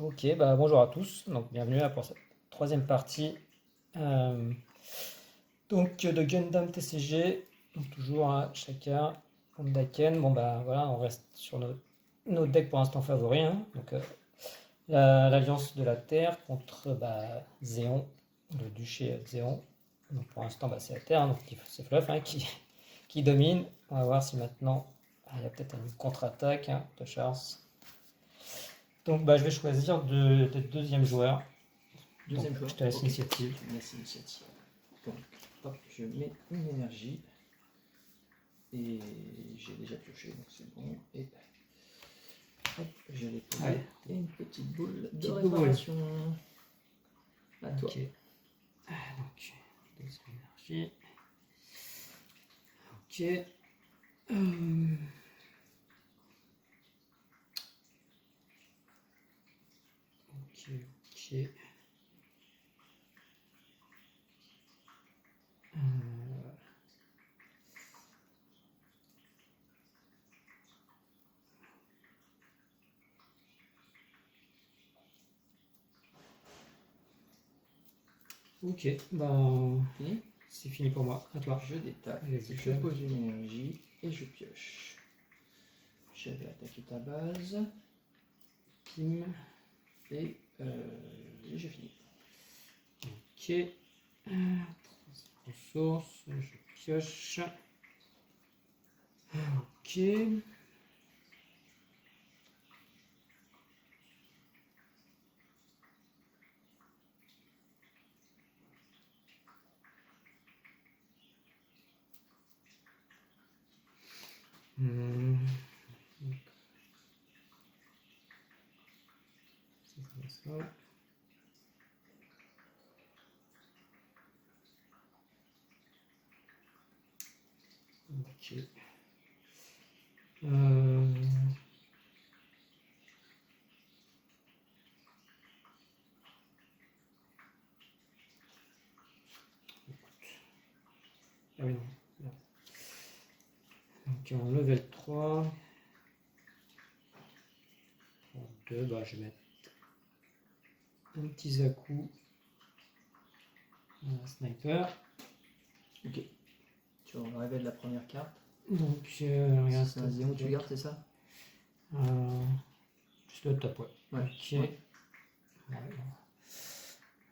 Ok, bah bonjour à tous. Donc bienvenue là pour cette troisième partie euh, de Gundam TCG. Donc toujours à chacun contre Daken. Bon bah voilà, on reste sur nos decks pour l'instant favoris, hein. Donc l'Alliance de la Terre contre Zéon, le duché Zéon. Donc pour l'instant c'est la Terre, hein, donc c'est Fluff, hein, qui domine. On va voir si maintenant il y a peut-être une contre-attaque, hein, de Charles. Donc je vais choisir d'être deuxième joueur. Deuxième Donc, joueur. je te laisse Ok. l'initiative. Tu me laisses l'initiative. Donc, hop, je mets une énergie. Et j'ai déjà pioché, donc c'est bon. Et hop, je l'ai posé. Ouais. Et une petite boule de Petite boule. réparation. À toi. Ok. Donc, deuxième énergie. Ok. Ok, ok. Ok, Fini. c'est fini pour moi. À toi. Je détaille. Vas-y, Je pose une énergie et je pioche. Je vais attaquer ta base. Pim. Et j'ai fini. Ok. Ressources. Je pioche. Ok. Hmm. C'est ça. Ok. Ah oui, non. Donc en level 3. En 2, je vais mettre un petit Zaku. Un sniper. Ok. Tu révèles la première carte. Donc, regarde. C'est un Zéon que tu gardes, c'est ça? Juste le top, ouais. Ouais. Ok. Ouais. Ouais.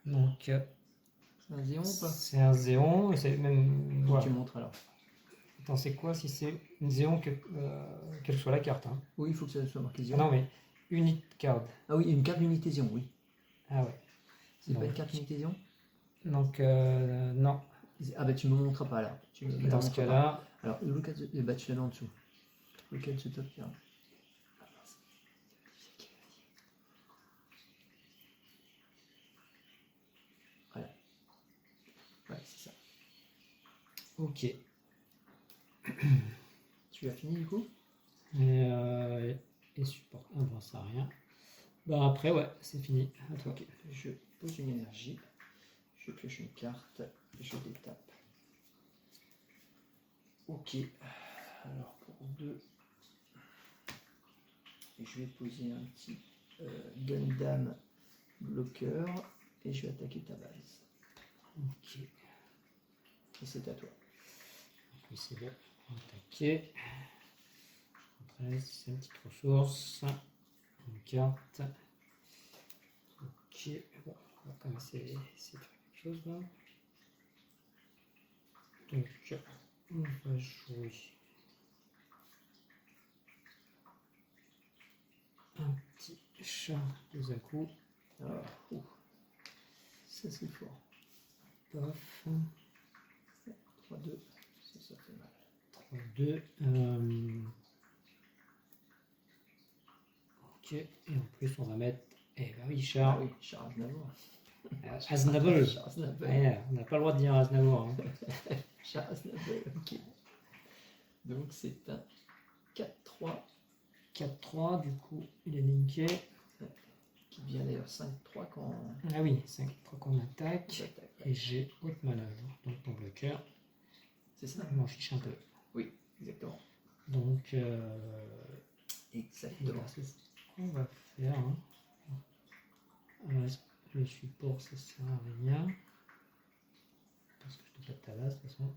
Donc, C'est un Zéon ou pas? c'est un Zéon, et c'est même. Donc Voilà. tu montres alors. Attends, c'est quoi si c'est une Zéon, quelle que soit la carte, hein. Oui, il faut que ça soit marqué Ah Zéon. non, mais unit card. Ah oui, une carte d'unité Zéon, oui. Ah ouais. C'est pas Donc, une carte d'unité Zéon? Donc, non. Ah bah tu me montreras pas là. Tu me la Dans ce montres pas. cas-là, Alors, look at the... tu l'as en dessous. Look at the top card. Voilà. Ouais, c'est ça. ok. Tu as fini du coup? Et support 1, bon, ça rien. Après, ouais, c'est fini. À toi. Ok, je pose une énergie. Je pioche une carte. Je détape. Ok. Alors, pour 2, je vais poser un petit Gundam bloqueur. Et je vais attaquer ta base. Ok. Et c'est à toi. Donc, c'est bon. Attaquer. 13, c'est une petite ressource. Une carte. Ok. Bon, on va commencer à essayer de faire quelque chose là. Donc, on va jouer un petit chat de Zaku. Alors, ça c'est fort. Paf. 3-2, ça fait mal. 3-2. Ok. Et en plus, on va mettre. Eh ben oui, Char. Ah oui, Char Aznavour. Aznavour. Char Aznavour. Ouais, on n'a pas le droit de dire Aznavour, hein. Char Aznavour, ok. Donc c'est un 4-3. 4-3, du coup, il est linké. Qui devient d'ailleurs 5-3 quand Ah oui, 5-3 qu'on attaque. j'attaque. Et j'ai haute manœuvre. Donc ton bloqueur, C'est ça? je m'en fiche un peu. Oui, exactement. Donc, Exactement. c'est ce qu'on va faire, hein. Le support, ça sert à rien. Parce que je te pas de ta base, de toute façon.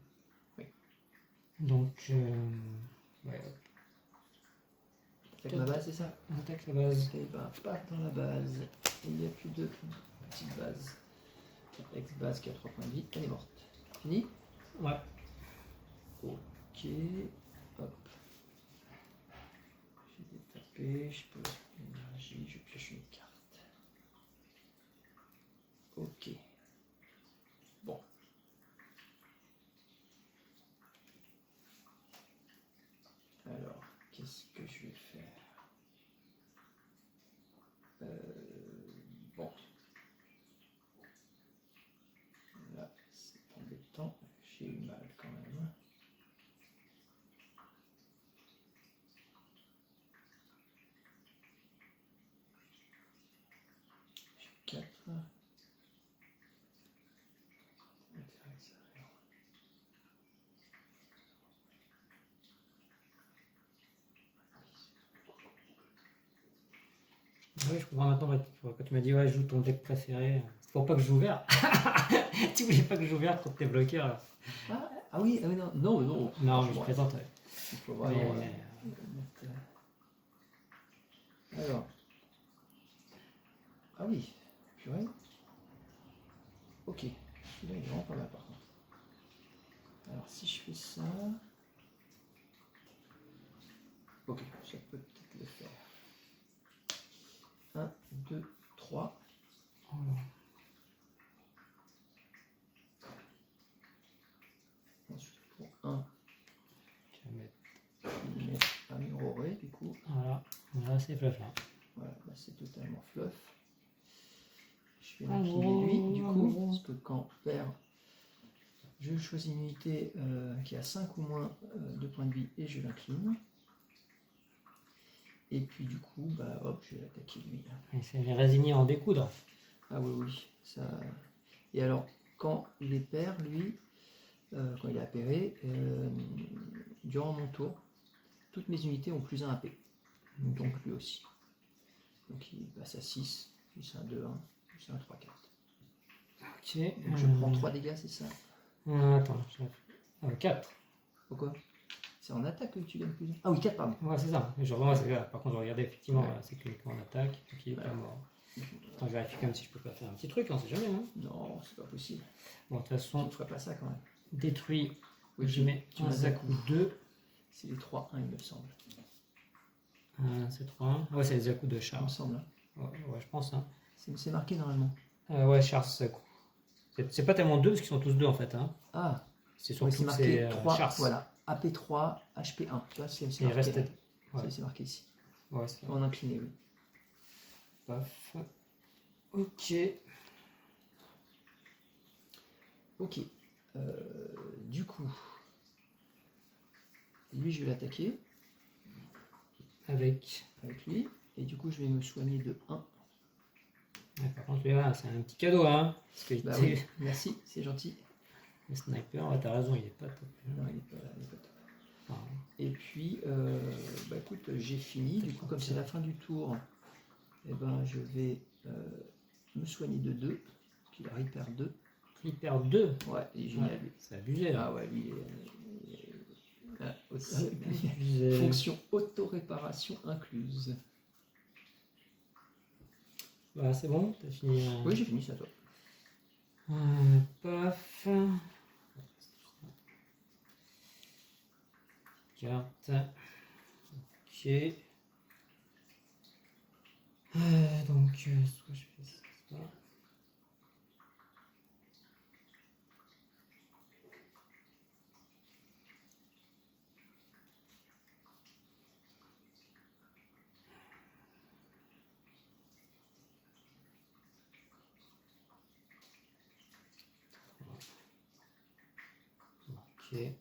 Oui. Donc, ouais, Avec la base, c'est ça? on attaque la base. Et ben, pas dans la base. Il n'y a plus de petite base. Ex-base qui a 3 points de vie, elle est morte. Fini? Ouais. Ok. Hop. J'ai détapé, je peux l'énergie, je pioche une carte. Ok. Bon. Alors, qu'est-ce que je vais faire? Bon. Là, c'est embêtant. J'ai eu mal quand même. J'ai 4. Oui, je comprends maintenant. Quand tu m'as dit, ouais, joue ton deck préféré, c'est pour pas que je joue vert. Tu voulais pas que je joue vert quand t'es bloqué. Alors. Ah oui, non, non. Non, mais je plaisante. Ouais. Il faut vraiment. Mais, Alors. Ah oui, purée. Ok, celui-là il est vraiment pas mal par contre. Alors si je fais ça. Ok, ça peut peut-être le faire. 1, 2, 3. Ensuite pour 1, tu vas mettre... mettre un miroré du coup. Voilà, c'est fluff là. Voilà, là c'est totalement fluff. Je vais l'incliner lui du coup, parce que quand perd, je choisis une unité qui a 5 ou moins de points de vie et je l'incline. Et puis du coup, bah hop, je vais attaquer lui. C'est résigné en découdre. Ah oui, ça. Et alors, quand il est pair, lui, quand il est appairé, durant mon tour, toutes mes unités ont plus 1 AP. Donc lui aussi. Donc il passe à 6, plus un 2, 1, plus un 3, 4. Ok. Donc je prends 3 dégâts, c'est ça? Attends, 4. Pourquoi? C'est en attaque que tu gagnes plus 1. Ah oui, 4, pardon. Ouais, c'est ça. Par contre, je regardais effectivement, c'est uniquement en attaque, donc il est pas mort. Attends, je vérifie quand même si je peux pas faire un petit truc, on sait jamais. Hein. Non, c'est pas possible. Bon, de toute façon, Je ne ferai pas ça quand même. détruit. Oui, je mets un Zaku 2. C'est les 3-1, il me semble. C'est 3-1. Ouais, c'est les Zaku de Char. Il me semble. Hein. Ouais, je pense. Hein. C'est marqué normalement. Ouais, Char Zaku. C'est pas tellement 2 parce qu'ils sont tous 2 en fait. Hein. Ah, c'est surtout c'est marqué 3. Chars. Voilà, AP3, HP1. Tu vois, c'est marqué là. Ouais. C'est marqué ici. Ouais, c'est en incliné, oui. Paf. Ok. Ok. Du coup, lui, je vais l'attaquer. Avec lui. Et du coup, je vais me soigner de 1. Ouais, par contre, là, c'est un petit cadeau. Hein, parce que oui. Merci, c'est gentil. Le sniper, ouais, t'as raison, il est pas top. Non, il est pas top. Ah. Et puis, écoute, j'ai fini. Du coup, comme c'est la fin du tour, eh ben, je vais me soigner de 2. Il a Reaper 2. Reaper 2? Ouais, il est génial. Ouais, c'est abusé. Là. Ah ouais, lui, fonction auto-réparation incluse. Bah, c'est bon, t'as fini. Oui, j'ai fini ça, toi. Paf. Carte. Ok. Donc, soit je fais ça. Ok.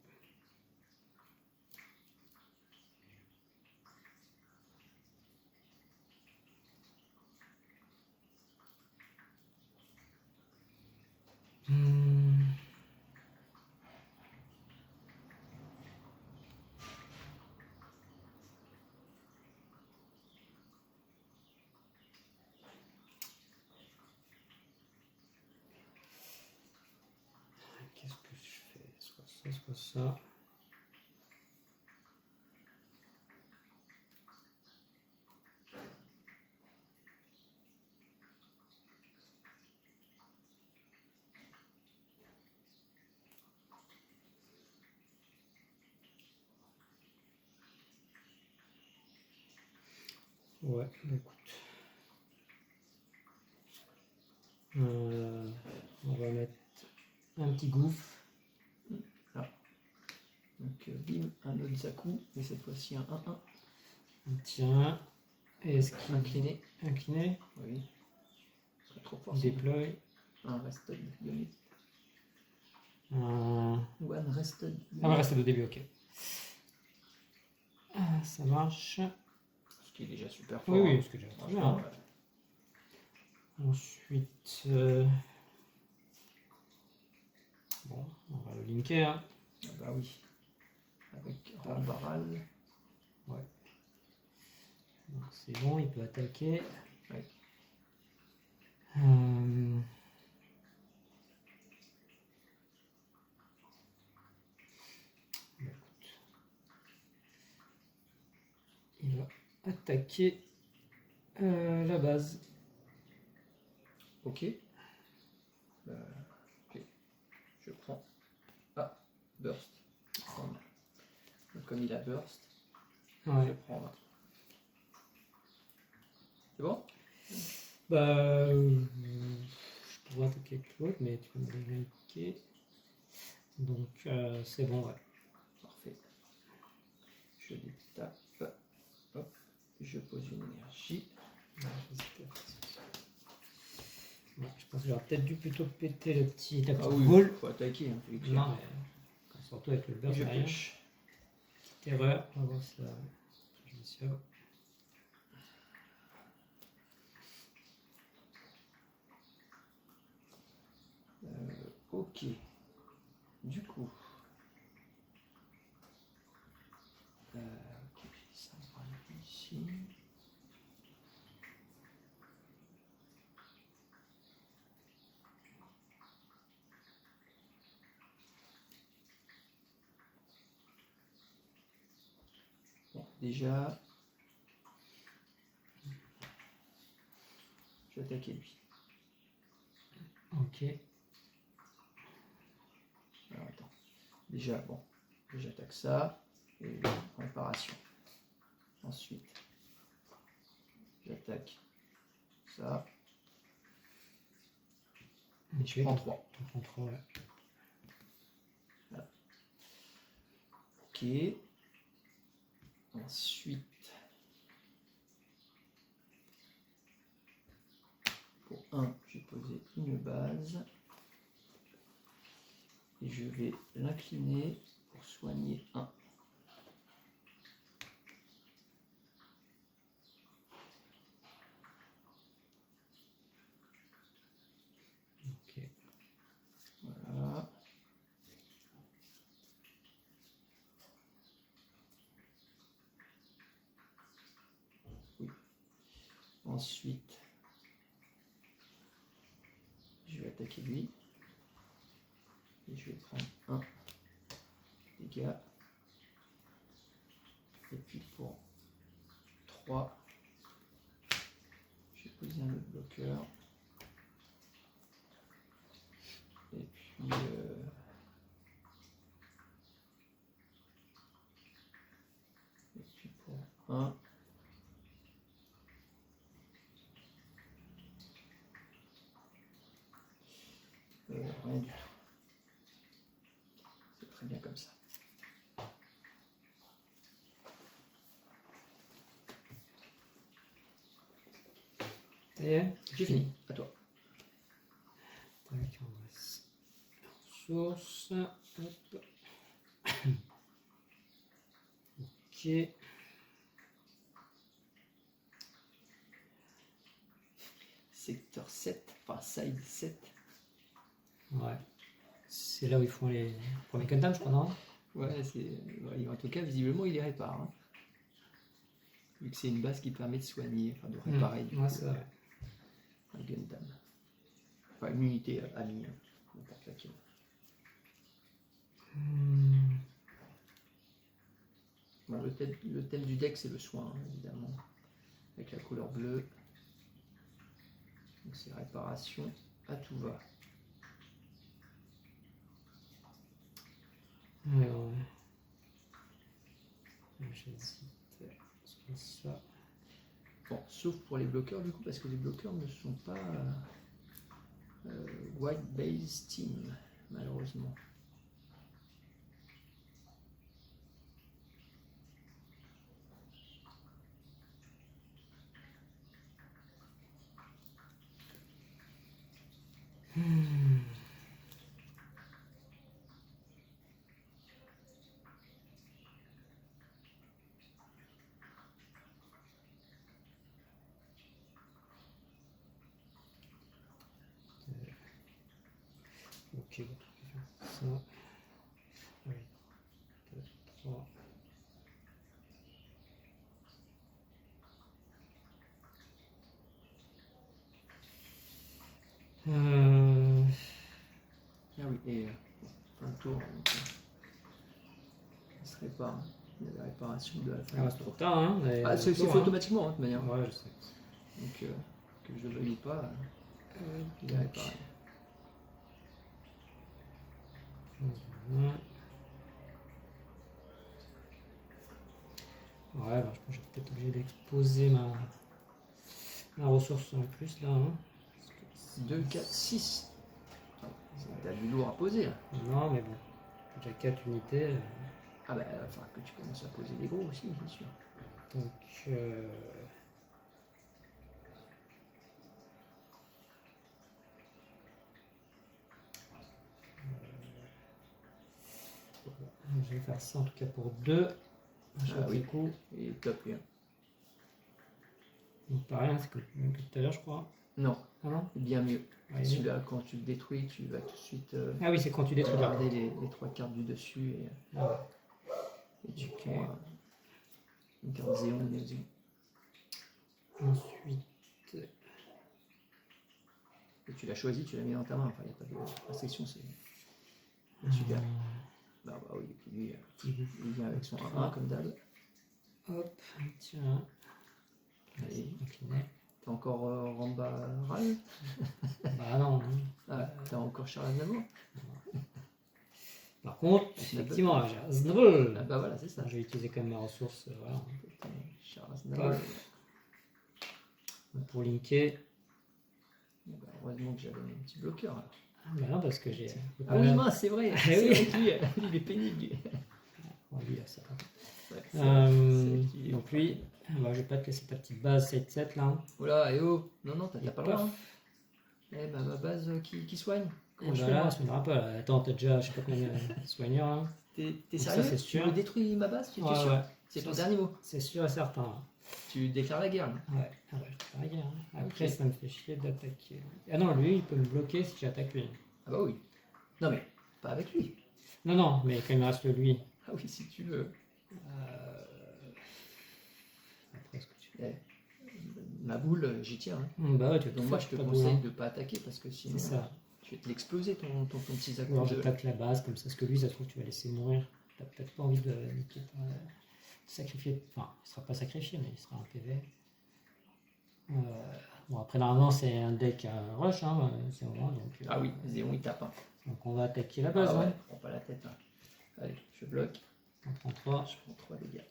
ça. Ouais, bah écoute. On va mettre un petit gouffre. Donc bim, un autre Zaku, et cette fois-ci un 1-1. Un petit 1. Et est-ce qu'il Incliné. incliné? Oui. Ce serait trop fort. sinon. Déploie. Un rested unit. Un... One rested unit. Ah, ouais, reste au début, ok. Ah, ça marche. Ce qui est déjà super fort. Oui, oui, hein. parce que j'ai très bien. Franchement, Hein. Ensuite, bon, on va le linker. Hein. ah bah oui. Avec Rambaral. Ouais. Donc c'est bon, il peut attaquer. Ouais. Écoute. Il va attaquer la base. Ok. Ok. Je prends. Ah, burst. Donc, comme il a burst, je Ouais. prends là. C'est bon? Bah, je pourrais attaquer avec l'autre, mais tu vas me le linker. Donc c'est bon, ouais. Parfait. Je les tape. Hop. Je pose une énergie. Ouais, je pense que j'aurais peut-être dû plutôt péter la petite Ah oui, boule. faut attaquer. Hein, Non, mais surtout avec le beurre je derrière. pêche. Petite erreur, on va voir ça. Je vais sûr. Ok. Du coup. Ok, ça va ici. Bon, déjà, je vais attaquer lui. Ok. Alors attends. Déjà, bon, j'attaque ça et réparation. Ensuite, j'attaque ça. Et je prends 3. Tu prends 3, ouais. Voilà. Ok. Ensuite, pour 1, j'ai posé une base. Et je vais l'incliner pour soigner 1. Ok. Voilà. Oui. Ensuite, je vais attaquer lui. Et je vais prendre 1 dégâts. Et puis pour 3, je vais poser un autre bloqueur. Et puis pour 1. Rien du tout. C'est très bien comme ça. Ça y est, J'ai fini. À toi. Tac, on va ressources. Hop. Ok. Secteur 7, enfin side 7. Ouais. C'est là où ils font les premiers Gundam, je crois, non? Ouais, en tout cas, visiblement, il les répare. Hein. Vu que c'est une base qui permet de soigner, enfin de réparer du Ouais, coup, c'est vrai. un Gundam. Enfin, une unité amie, hein, n'importe laquelle. Bon, le thème du deck, c'est le soin, hein, évidemment, avec la couleur bleue. Donc c'est réparation à tout va. Alors, j'hésite sur ça. Bon, sauf pour les bloqueurs du coup, parce que les bloqueurs ne sont pas White Base Team, malheureusement. Ok, ça. Oui, 2, 3. Ah oui, et fin de tour, donc, ça se répare. Hein. Il y a la réparation de la fin. Ah, c'est trop tard, hein. Ah, c'est fait automatiquement, hein, de toute manière. Ouais, je sais. Donc, que je le veuille ou pas, il est réparé. Ouais, bah, je pense que je vais peut-être obligé d'exposer ma ressource en plus là. Hein. 2, 4, 6. T'as du lourd à poser là. Non, mais bon, déjà 4 unités. Ah bah, il va falloir que tu commences à poser des gros aussi, c'est sûr. Donc, je vais faire ça en tout cas pour 2. Ah oui, coup. il est top lui. Hein. Donc pareil, c'est comme tout à l'heure, je crois. Non, Ah non bien mieux. Ouais, Celui-là, quand tu le détruis, tu vas tout de suite ah oui, c'est quand tu détruis là. regarder les 3 cartes du dessus Ah et tu Ok. prends une carte Zéon ou Néo-Zéon. ouais. Ensuite, Et tu l'as choisi, tu l'as mis dans ta main. Enfin, il n'y a pas de restriction, c'est super. Bah oui, et puis lui, il vient avec son 1-1 comme d'hab. hop, tiens. Allez, Incliné. t'as encore Ramba Ral. Bah non. Hein. Ah, t'as encore Charles Aznavour. Par contre, effectivement, j'ai Aznavour. Ah bah voilà, c'est ça. Je vais utiliser quand même ma ressource. Voilà. Putain, Charles Aznavour. Donc, pour linker. Bah, heureusement que j'avais un petit bloqueur. Alors. Ah, bah non, parce que j'ai. Ah oui, mince, c'est vrai. Ah C'est oui. vrai que lui, il est pénible. Lui. On va lui dire ça. Ouais, Donc lui, bah, je vais pas te laisser ta petite base 7-7 là. Oula, et oh. Non, t'as Et pas le droit. Hein. Eh bah, ma base qui soigne. Comment je bah fais là, moi ça ne viendra pas. Là. Attends, t'as déjà, je sais pas combien de soigneurs là. T'es Donc ça, sérieux? c'est Tu sûr. veux détruire ma base? Tu es Ouais, sûr? ouais. C'est ton Ça, dernier mot. C'est sûr et certain. Là. Tu déclares la guerre. Là. Ouais, ah bah, je fais pas la guerre. Hein. Après, Ok. ça me fait chier d'attaquer. Ah non, lui, il peut me bloquer si j'attaque lui. Ah bah oui. Non mais, pas avec lui. Non, non, mais quand il me reste le lui. Ah oui, si tu veux. Après, ce que tu Ma boule, j'y tiens. Hein. Bah ouais, tu Donc moi, je te conseille de ne pas attaquer parce que sinon, C'est ça. tu vas te l'exploser ton petit Ou alors Zaku. j'attaque la base comme ça, parce que lui, ça se trouve, tu vas laisser mourir. T'as peut-être pas envie de niquer sacrifier. Enfin, il sera pas sacrifié, mais il sera un PV. Bon, après, normalement, c'est un deck rush, hein, c'est au moins. Donc, Ah oui, Zéon, il tape. Hein. donc on va attaquer la base. Ah ouais, Hein. prends pas la tête. Hein. Allez, je bloque. On prend 3. Je prends 3 dégâts.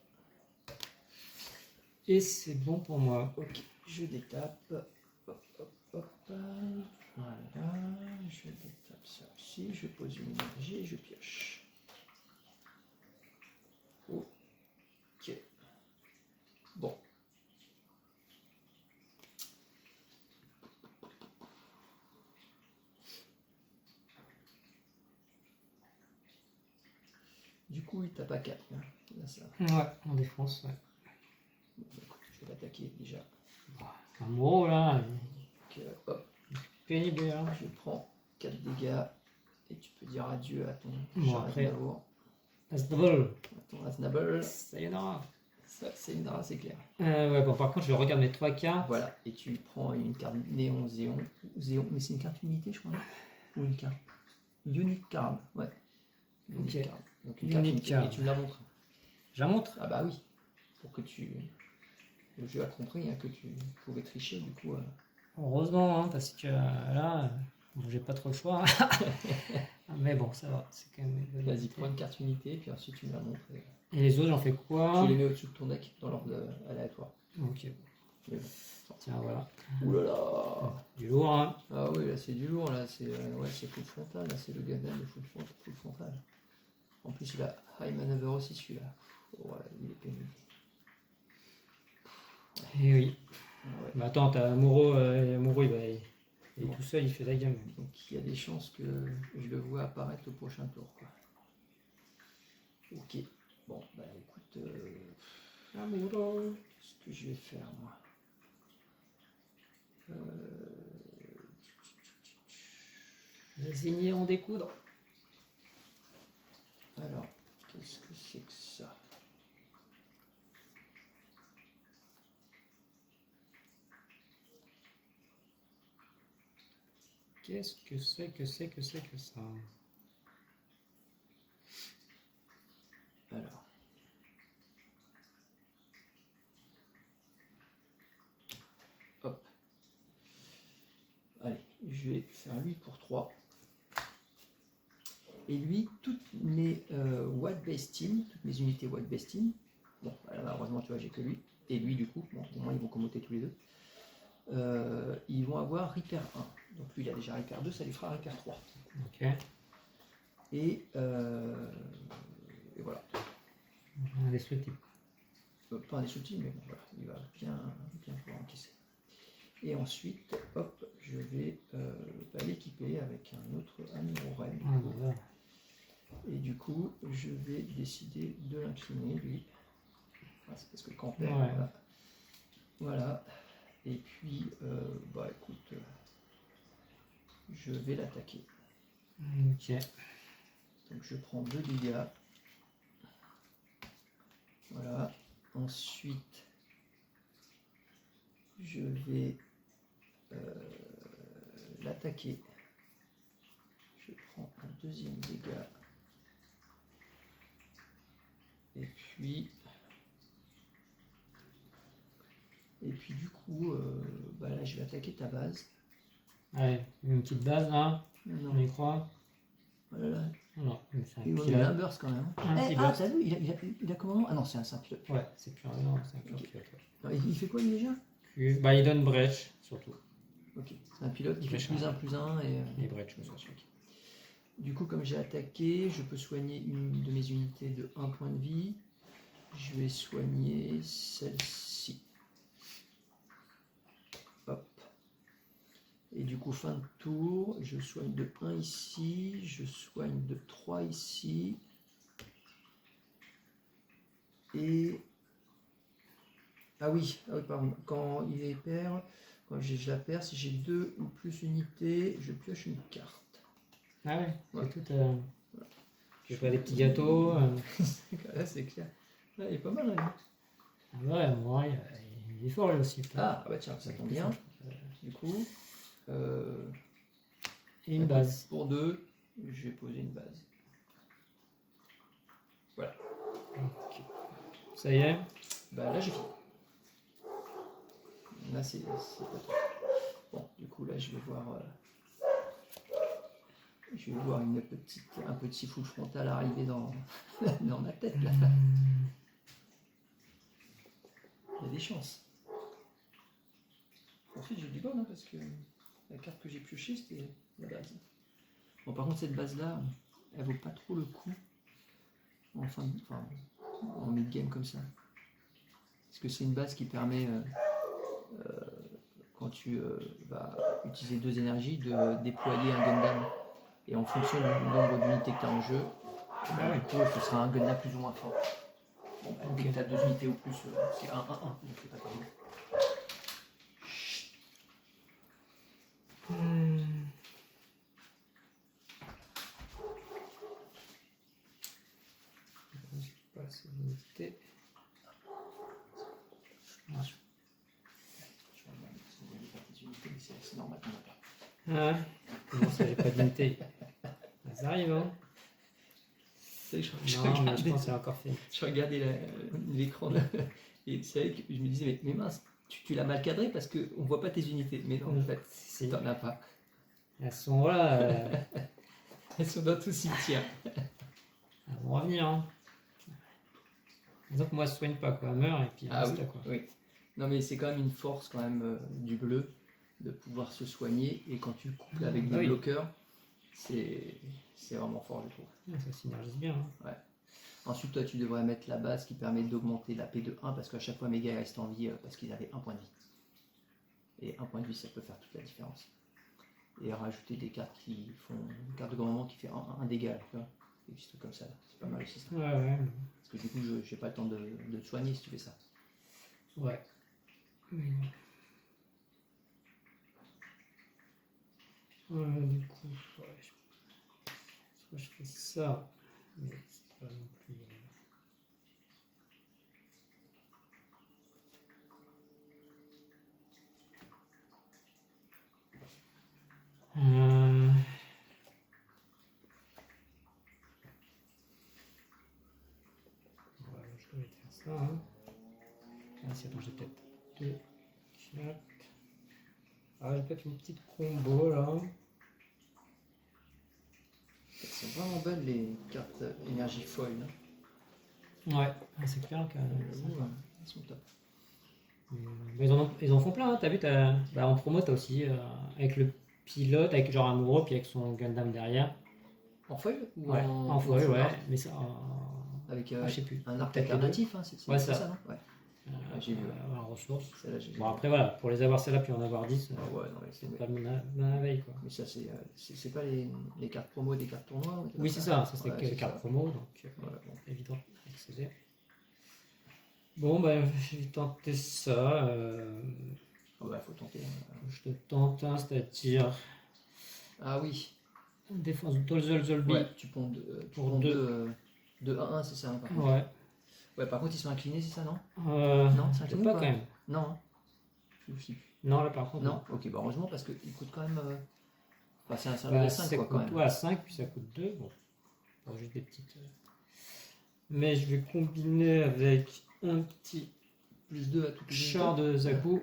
Et c'est bon pour moi. Ok, je détape. Hop, hop, hop. Voilà, je détape ça aussi. Je pose une énergie et je pioche. Ok. Bon. Du coup, il tape à 4. Hein. Là, ça. Ouais, en défense, ouais. Bon, écoute, je vais l'attaquer déjà. Un mot là, Donc, hop, pénible. Hein. je prends 4 dégâts et tu peux dire adieu à ton Bon, Charles après- Aznavour. Aznavour. À ton Aznavour. Sayonara. Ça, c'est une race, c'est clair. Ouais, bon, par contre, je regarde mes 3 cartes. Voilà, et tu prends une carte Néon Zéon, mais c'est une carte unité, je crois. Ou une carte Unique card, ouais. Une Ok. unit card. Donc Unit une carte card. et tu me la montres. Je la montre? Ah bah oui. Pour que tu... Le jeu a compris hein, que tu pouvais tricher, du coup... Heureusement, hein, parce que là, bon, j'ai pas trop le choix. Mais bon, ça va, c'est quand même une bonne Vas-y, unité. prends une carte unité, puis ensuite tu me la montres. Et les autres, j'en fais quoi? Tu les mets au-dessus de ton deck, dans l'ordre aléatoire. Ok, Mais bon. tiens, voilà. Ouh là là. Du lourd, hein. Ah oui, là c'est du lourd, là c'est ouais, c'est full frontal, là c'est le Gundam de full frontal. En plus il a high maneuver aussi celui-là. Oh, ouais, il est pénible. Et oui. Ouais. Mais attends, t'as Amuro, Amuro, il est Bon. tout seul, il fait la gamme. Donc il y a des chances que je le vois apparaître au prochain tour, quoi. Ok. Bon, bah écoute, Amuro. ce que je vais faire moi. Désigner en découdre. Alors, qu'est-ce que c'est que ça? Qu'est-ce que c'est que ça? Alors. Hop. Allez, je vais faire lui pour 3. Et lui, toutes mes Watt Base Team, toutes mes unités Watt Base Team, bon, voilà, malheureusement, tu vois, j'ai que lui, et lui, du coup, bon, au moins, ils vont commoter tous les deux, ils vont avoir Repair 1. Donc lui, il a déjà Repair 2, ça lui fera Repair 3. Ok. Et voilà. Indestructible. Pas indestructible, mais bon, voilà, il va bien pouvoir encaisser. Et ensuite, hop, je vais l'équiper avec un autre Amuro Ren. Ah, bah, voilà. Et du coup, je vais décider de l'incliner, lui. Ah, c'est parce que le camper, Ouais. voilà. Voilà. Et puis, bah écoute, je vais l'attaquer. Ok. Donc je prends 2 dégâts. Voilà. Ensuite, je vais l'attaquer. Je prends un deuxième dégât. Et puis du coup, bah là je vais attaquer ta base. Allez, une petite base là, Non, on y croit. voilà. Non, mais c'est un Il pilote. a un burst quand même. Un Eh, pilote. t'as vu, il a comment? Ah non, c'est un pilote. Ouais, c'est plus un, non, c'est un Ok. pilote. Ouais. Non, il fait quoi lui déjà? Bah, il donne brèche, surtout. Ok, c'est un pilote qui fait Méchant. +1/+1 et... Et brèche, ouais. Ok. Du coup, comme j'ai attaqué, je peux soigner une de mes unités de 1 point de vie. Je vais soigner celle-ci. Hop. Et du coup, fin de tour, je soigne de 1 ici, je soigne de 3 ici. Et... Ah oui, pardon. Quand il est pair, quand je la perds, si j'ai 2 ou plus unités, je pioche une carte. Ah ouais, Ouais. c'est tout. Je fais pas des petits gâteaux. Là, c'est clair. Là, il est pas mal, là. Ah ouais, moi, il est fort lui aussi. Ah, bah tiens, ça tombe bien. Du coup, Et une base. pour 2, je vais poser une base. Voilà. Ok. Ça y est. Bah là, j'ai fini. Là, c'est pas tout. Bon, du coup, là, je vais voir un petit full frontal arriver dans, dans ma tête, là. Il y a des chances. Ensuite, j'ai du bol, hein, parce que la carte que j'ai piochée, c'était la base. Bon, par contre, cette base-là, elle vaut pas trop le coup en mid-game comme ça. Parce que c'est une base qui permet, quand tu vas utiliser 2 énergies, de déployer un Gundam. Et en fonction du nombre d'unités que tu as en jeu, du coup, ce sera un Gundam plus ou moins fort. Bon, bah, dès que tu as 2 unités ou plus, c'est 1-1-1, donc c'est pas terrible. Pas assez d'unité. C'est normal qu'on n'a pas. Ah, comment ça, j'ai pas d'unité? Ça arrive, hein? sais, Non, mais je pense que c'est encore fait. je regardais l'écran et c'est vrai que je me disais, mais mince, tu l'as mal cadré parce qu'on ne voit pas tes unités. Mais non, en fait, Si. t'en as pas. Elles sont là, Elles sont dans tout cimetière. elles vont revenir. Hein. Donc moi, je soigne pas, quoi. Elle meurt et puis Ah oui, basta, quoi. oui. Non, mais c'est quand même une force quand même du bleu de pouvoir se soigner. Et quand tu le couples avec des Oui. bloqueurs, c'est vraiment fort, je trouve. Ça synergise bien. Hein. Ensuite, toi, tu devrais mettre la base qui permet d'augmenter la P de 1 parce qu'à chaque fois, mes gars restent en vie parce qu'ils avaient un point de vie. Et un point de vie, ça peut faire toute la différence. Et rajouter des cartes qui font. Une carte de grand moment qui fait un dégât, tu vois. Des petits trucs comme ça, là. C'est pas mal aussi ça. Ouais. Parce que du coup, je n'ai pas le temps de te soigner si tu fais ça. Ouais. Du coup, ouais, soit je fais ça, mais c'est pas non plus. Ouais, je vais faire ça. Hein. Ah, si, attends, j'ai peut-être 2, 4. Ah, j'ai peut-être une petite combo là. Elles sont vraiment belles les cartes énergie foil. Hein. Ouais, c'est clair que Elles sont top. Mais ils en font plein, hein. T'as vu, en promo, t'as aussi avec le pilote, avec genre amoureux, puis avec son Gundam derrière. En foil ou Ouais, en foil, full ouais. art Mais ça, avec je sais plus. un arc Peut-être les alternatif, hein, c'est Ouais, ça, ça. non ouais. J'ai vu. En ressources. Celle-là, j'ai vu. Bon, après, voilà, pour les avoir celle-là, puis en avoir 10, Ah ouais, non, mais c'est pas le la veille, quoi. Mais ça, c'est pas les cartes promo des cartes tournois Oui, c'est ça, c'est Ouais, que les cartes ça. promo, donc Ouais, bon. évident d'accéder. Bon, bah, je vais tenter ça. Ouais, faut tenter. Je te tente, hein, c'est-à-dire Ah oui. défense Dolzolzolbi. Ouais, tu ponds Pour 2 à 1, c'est ça, hein, par contre. Ouais. Ouais, par contre, ils sont inclinés, c'est ça, non? Non, c'est c'est incliné pas ou quand pas même. Non. Hein. Je sais plus. Non, là par contre. Non. Ok, bah heureusement, parce qu'il coûte quand même. Enfin, c'est un Bah, level 5, ça quoi, coûte quand même. ouais, à 5, puis ça coûte 2. Bon, pour juste des petites. Mais je vais combiner avec un petit Plus 2 à toutes les char unités. de Zaku.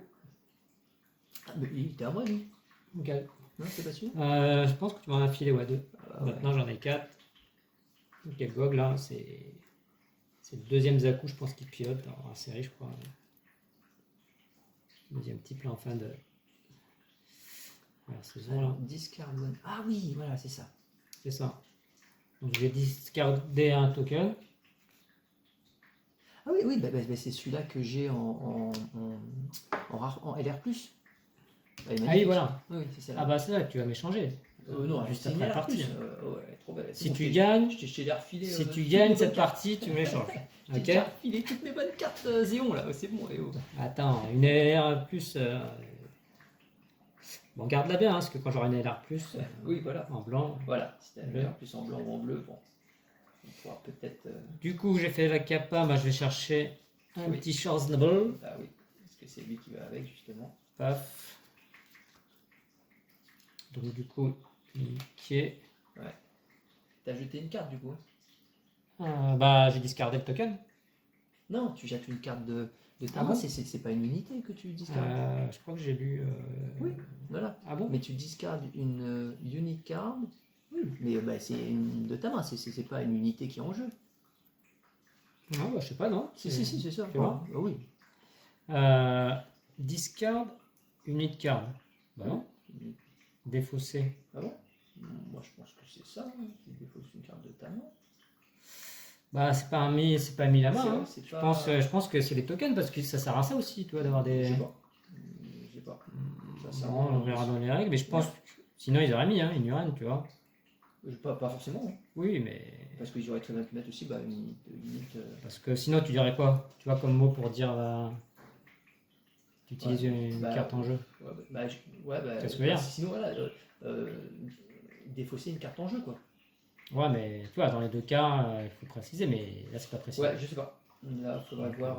Ah, mais il était à moi, lui. Ok. Non, c'est pas sûr. Je pense que tu m'en as filé 2. Ah, ouais. Maintenant j'en ai 4. Ok, Gog là, c'est le deuxième Zaku, je pense, qui pilote dans la série, je crois. Deuxième type là en fin de la saison là. Discard one. Ah oui, voilà, c'est ça. C'est ça. Donc je vais discarder un token. Ah oui, bah, c'est celui-là que j'ai en LR+. Ah oui, voilà. Oui, c'est ça. Ah bah c'est là que tu vas m'échanger. Non, juste c'est une après la LR+. partie. Ouais, trop belle. Si tu gagnes, Je t'ai refilé. si tu gagnes cette partie, tu me l'échanges. J'ai Ok. déjà refilé toutes mes bonnes cartes Zéon là, c'est bon. Attends, une LR plus. Bon, garde-la bien, hein, parce que quand j'aurai une LR plus Oui, voilà. en blanc. Voilà, si t'as une Bleu. LR+ en blanc ou en bleu, bon. On pourra peut-être. Du coup, j'ai fait la capa, bah, je vais chercher un Oui. petit Schwarzenegger. Ah oui, parce que c'est lui qui va avec justement. Paf. Donc, du coup, cliquer. T'as jeté une carte du coup? Bah, j'ai discardé le token. Non, tu jettes une carte de ta Ah main, bon c'est pas une unité que tu discardes. Je crois que j'ai lu. Oui, voilà. Ah bon? Mais tu discardes une unit card, mais bah, c'est une de ta main, c'est pas une unité qui est en jeu. Ah bah, je sais pas, non? Si, c'est ça. Tu vois? Ah, oui. Discard, unit card. Bah non. Défaussé. Ah bon? Moi je pense que c'est ça, hein, qui défausse une carte de ta main. Bah, c'est pas mis la main. C'est vrai, Hein. c'est Je pas- pense que c'est les tokens parce que ça sert à ça aussi, tu vois, d'avoir Je des. sais pas. Je sais pas. Ça sert Non, à rien. on verra dans les règles, mais je pense que sinon ils auraient mis, hein, ignorant, tu vois. Pas forcément, hein. Oui, mais. Parce qu'ils auraient très bien pu mettre aussi bah, une unit. Parce que sinon tu dirais quoi? Tu vois, comme mot pour dire. Tu utilises une Bah, carte en jeu. Qu'est-ce que je veux dire? Sinon, voilà, défausser une carte en jeu, quoi. Ouais, mais tu vois, dans les deux cas, il faut préciser, mais là c'est pas précisé. Ouais, je sais pas. Là, il faudrait voir.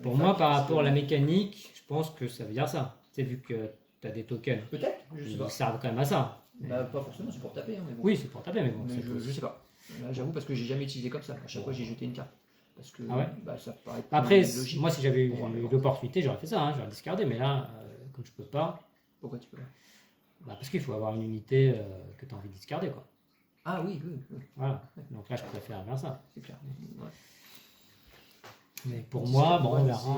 Pour moi, par rapport à la mécanique, je pense que ça veut dire ça. Tu sais, vu que tu as des tokens, Peut-être, je sais ils pas. servent quand même à ça. Bah, pas forcément, c'est pour taper, hein, mais bon. Oui, c'est pour taper, mais bon, Mais c'est je sais pas. Là, j'avoue, parce que j'ai jamais utilisé comme ça. À chaque fois, j'ai jeté une carte. Parce que Ah ouais. bah, ça paraît plus Après, logique. moi, si j'avais eu Bon, mais bon. l'opportunité, j'aurais fait ça, hein, j'aurais discardé. Mais là, comme je peux pas, Pourquoi tu peux pas? bah, parce qu'il faut avoir une unité que tu as envie de discarder, quoi. Ah oui, oui, oui. Voilà. Donc là, je préfère faire ça. C'est clair. Ouais. Mais pour moi, bon, on verra.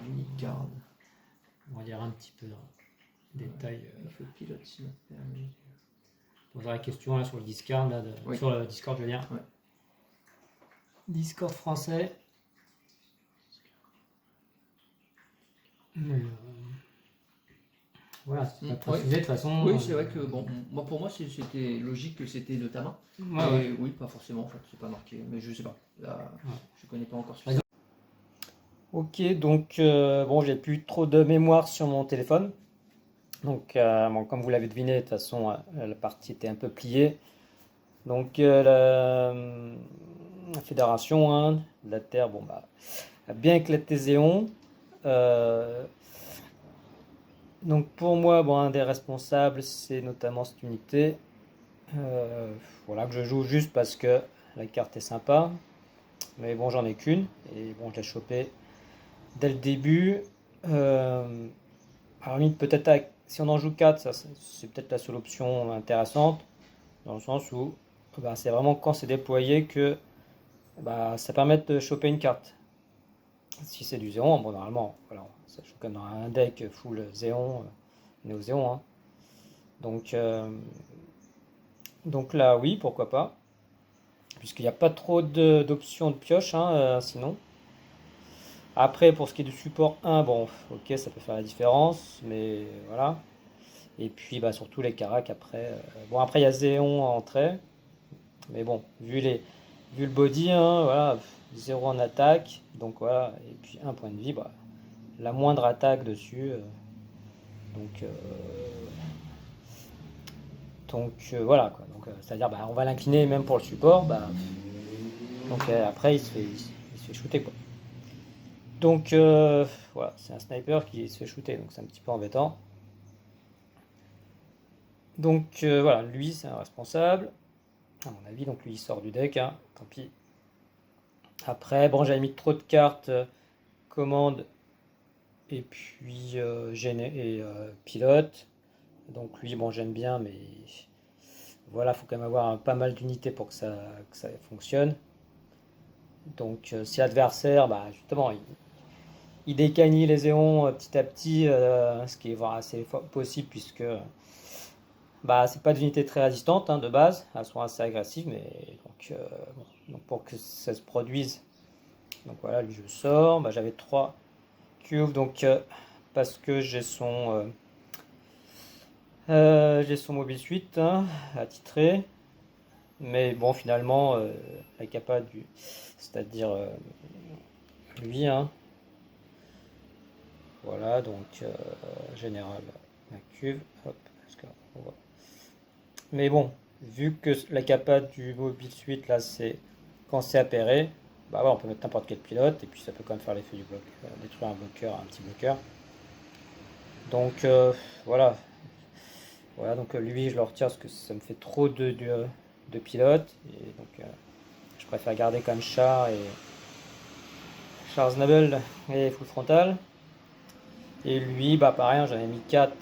Unicard. On va dire un petit peu dans le détail. Il faut pilote si notre permis. Poser la question là, sur le Discord, là, Oui. sur le Discord, je veux dire. Ouais. Discord français. Mais, voilà, c'est pas précisé de toute façon. Oui, c'est vrai que bon, moi pour moi c'était logique que c'était de ta main. Ouais. Oui, pas forcément en fait, c'est pas marqué, mais je sais pas. Là, Ouais. je connais pas encore Vas-y. ça. Ok, donc bon, j'ai plus trop de mémoire sur mon téléphone. Donc, bon, comme vous l'avez deviné, de toute façon, la partie était un peu pliée. Donc, la fédération hein, de la Terre, bon, bah, a bien éclaté Zéon. Donc, pour moi, bon, un des responsables, c'est notamment cette unité. Voilà, que je joue juste parce que la carte est sympa. Mais bon, j'en ai qu'une. Et bon, je l'ai chopé dès le début. Alors, limite, peut-être si on en joue 4, c'est peut-être la seule option intéressante, dans le sens où bah, c'est vraiment quand c'est déployé que bah, ça permet de choper une carte. Si c'est du Zéon, bon, normalement, voilà, ça joue comme dans un deck full Zéon, Néo-Zéon. Hein. Donc là, oui, pourquoi pas. Puisqu'il n'y a pas trop d'options de pioche, hein, sinon. Après, pour ce qui est du support 1, bon, ok, ça peut faire la différence, mais voilà. Et puis, bah, surtout les caracs après. Bon, après, il y a Zéon en entrée. Mais bon, vu le body, hein, voilà, 0 en attaque. Donc voilà, et puis un point de vie, bah, la moindre attaque dessus. Donc, voilà, quoi. Donc, c'est-à-dire, bah, on va l'incliner même pour le support. Bah, donc après, il se fait shooter, quoi. Donc, voilà, c'est un sniper qui se fait shooter. Donc, c'est un petit peu embêtant. Donc, voilà, lui, c'est un responsable. À mon avis, donc lui il sort du deck, hein, tant pis. Après, bon, j'avais mis trop de cartes commande et puis pilote. Donc lui, bon, j'aime bien, mais voilà, faut quand même avoir pas mal d'unités pour que ça fonctionne. Donc si l'adversaire, bah, justement, il décanille les éons petit à petit, ce qui est voilà, assez possible puisque bah, c'est pas d'unité très résistante hein, de base, elles sont assez agressives, mais donc pour que ça se produise, donc voilà, lui je sors, bah, j'avais 3 cubes, donc parce que j'ai son mobile suite hein, attitré, mais bon finalement la capa c'est-à-dire lui, hein, voilà donc général la cuve, hop, parce que on voit. Mais bon, vu que la capa du mobile suite là c'est quand c'est appairé, bah ouais, on peut mettre n'importe quel pilote et puis ça peut quand même faire l'effet du bloc, détruire un bloqueur, un petit bloqueur. Donc voilà. Voilà, donc lui je le retire parce que ça me fait trop de pilotes. Et donc je préfère garder comme Char et Charles Nabel et Full Frontal. Et lui, bah pareil, j'en ai mis 4.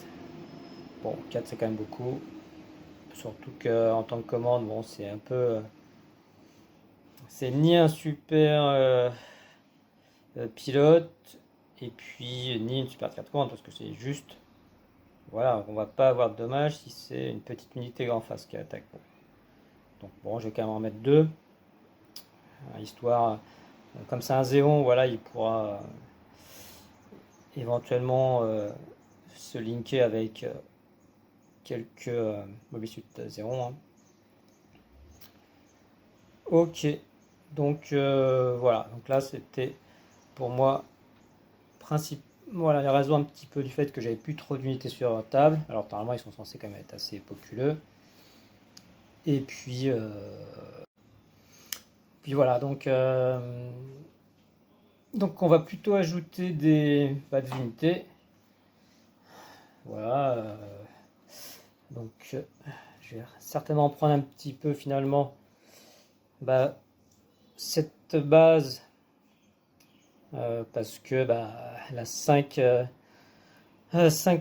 Bon, 4 c'est quand même beaucoup. Surtout qu'en tant que commande, bon, c'est un peu. C'est ni un super pilote, et puis ni une super carte commande, parce que c'est juste. Voilà, on va pas avoir de dommages si c'est une petite unité en face qui attaque. Bon. Donc bon, je vais quand même en mettre 2. Histoire. Comme c'est un Zéon, voilà, il pourra éventuellement se linker avec quelques Mobisuit Zéon. Hein. Ok, donc voilà, donc là c'était pour moi voilà, les raisons un petit peu du fait que j'avais plus trop d'unités sur table. Alors normalement ils sont censés quand même être assez populeux. Et puis voilà, donc on va plutôt ajouter des unités. Voilà. Donc je vais certainement prendre un petit peu finalement bah, cette base, parce que bah, elle a 5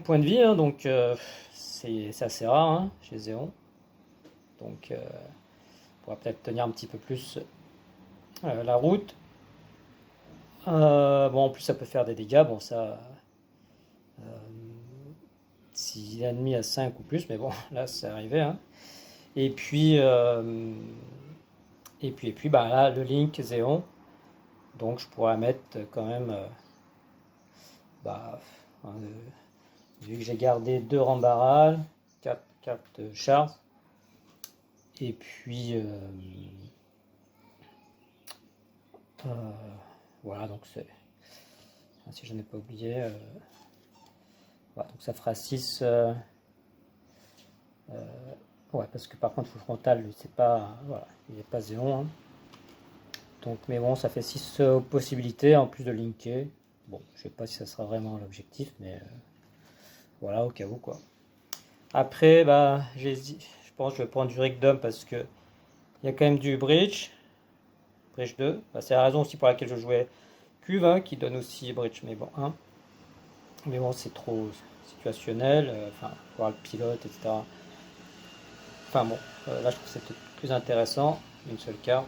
points de vie, hein, donc c'est assez rare hein, chez Zéon. Donc on pourra peut-être tenir un petit peu plus la route. Bon, en plus ça peut faire des dégâts, bon ça, si l'ennemi a 5 ou plus, mais bon, là c'est arrivé. Hein. Et puis, bah, là, le Link Zéon, donc je pourrais mettre quand même, bah, vu que j'ai gardé 2 Rambaral, 4 cartes Charles, et puis euh, voilà, donc c'est, si je n'ai pas oublié, voilà, donc ça fera 6. Ouais, parce que par contre, le frontal, lui, c'est pas, voilà, il n'est pas Zéon. Hein. Donc, mais bon, ça fait 6 possibilités en plus de linker. Bon, je sais pas si ça sera vraiment l'objectif, mais voilà, au cas où quoi. Après, bah, je pense que je vais prendre du Rigdom parce que il y a quand même du Bridge 2. Bah, c'est la raison aussi pour laquelle je jouais Cuve, hein, qui donne aussi Bridge, mais bon, 1. Mais bon, c'est trop situationnel, enfin, voir le pilote, etc. Enfin bon, là je trouve que c'est peut-être plus intéressant, une seule carte.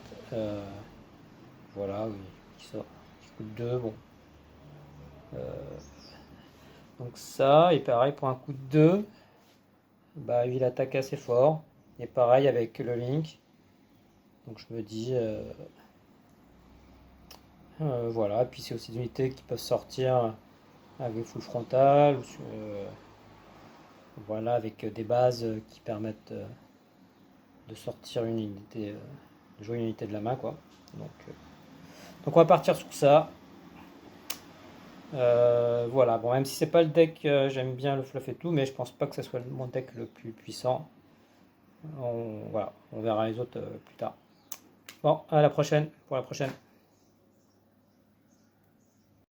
Voilà, oui, qui coûte 2, bon. Donc ça, et pareil pour un coup de 2, bah il attaque assez fort. Et pareil avec le Link. Donc je me dis, voilà, et puis c'est aussi des unités qui peuvent sortir avec full frontal, ou voilà, avec des bases qui permettent de sortir une unité, de jouer une unité de la main, quoi. Donc on va partir sur ça. Voilà, bon, même si c'est pas le deck, j'aime bien le fluff et tout, mais je pense pas que ce soit mon deck le plus puissant. Voilà, on verra les autres plus tard. Bon, à la prochaine, pour la prochaine.